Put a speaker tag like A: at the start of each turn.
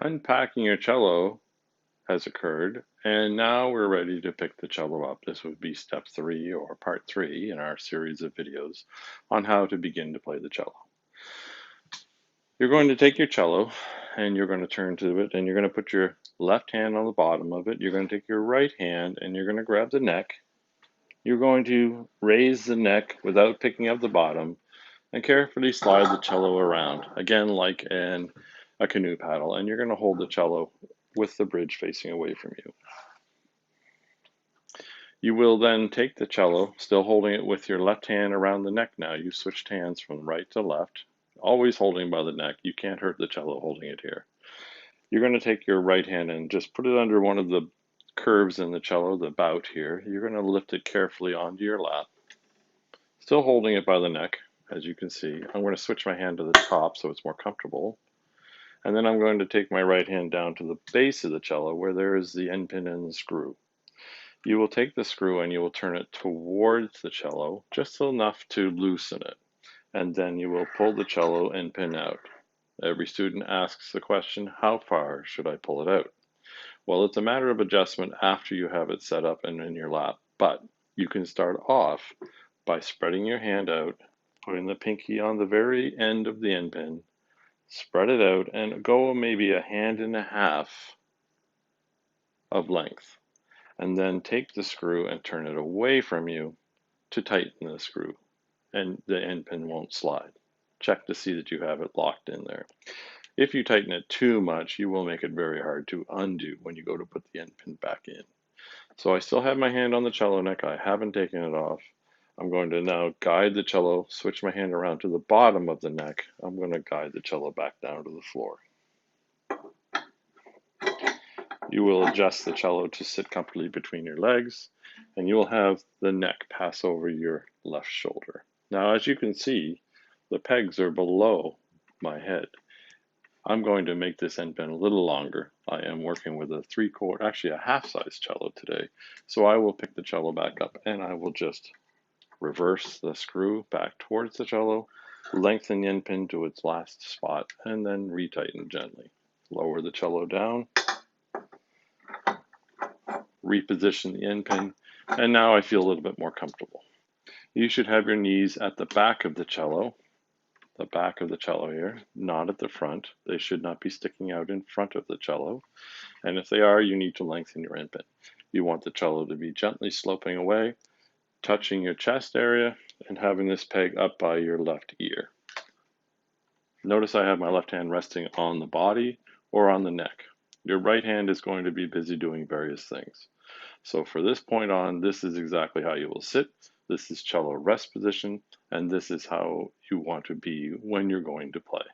A: Unpacking your cello has occurred, and now we're ready to pick the cello up. This would be step 3 or part 3 in our series of videos on how to begin to play the cello. You're going to take your cello and you're going to turn to it and you're going to put your left hand on the bottom of it. You're going to take your right hand and you're going to grab the neck. You're going to raise the neck without picking up the bottom and carefully slide the cello around, again like a canoe paddle, and you're going to hold the cello with the bridge facing away from you. You will then take the cello, still holding it with your left hand around the neck now. You switched hands from right to left, always holding by the neck. You can't hurt the cello holding it here. You're going to take your right hand and just put it under one of the curves in the cello, the bout here. You're going to lift it carefully onto your lap, still holding it by the neck, as you can see. I'm going to switch my hand to the top so it's more comfortable. And then I'm going to take my right hand down to the base of the cello where there is the end pin and the screw. You will take the screw and you will turn it towards the cello, just enough to loosen it. And then you will pull the cello end pin out. Every student asks the question, how far should I pull it out? Well, it's a matter of adjustment after you have it set up and in your lap, but you can start off by spreading your hand out, putting the pinky on the very end of the end pin, spread it out, and go maybe a hand and a half of length. And then take the screw and turn it away from you to tighten the screw, and the end pin won't slide. Check to see that you have it locked in there. If you tighten it too much, you will make it very hard to undo when you go to put the end pin back in. So I still have my hand on the cello neck. I haven't taken it off. I'm going to now guide the cello, switch my hand around to the bottom of the neck. I'm going to guide the cello back down to the floor. You will adjust the cello to sit comfortably between your legs, and you will have the neck pass over your left shoulder. Now, as you can see, the pegs are below my head. I'm going to make this end pin a little longer. I am working with a 3/4, actually a half-size cello today. So I will pick the cello back up and I will just reverse the screw back towards the cello, lengthen the end pin to its last spot, and then retighten gently. Lower the cello down, reposition the end pin, and now I feel a little bit more comfortable. You should have your knees at the back of the cello here, not at the front. They should not be sticking out in front of the cello. And if they are, you need to lengthen your end pin. You want the cello to be gently sloping away, touching your chest area, and having this peg up by your left ear. Notice I have my left hand resting on the body or on the neck. Your right hand is going to be busy doing various things. So for this point on, this is exactly how you will sit. This is cello rest position, and this is how you want to be when you're going to play.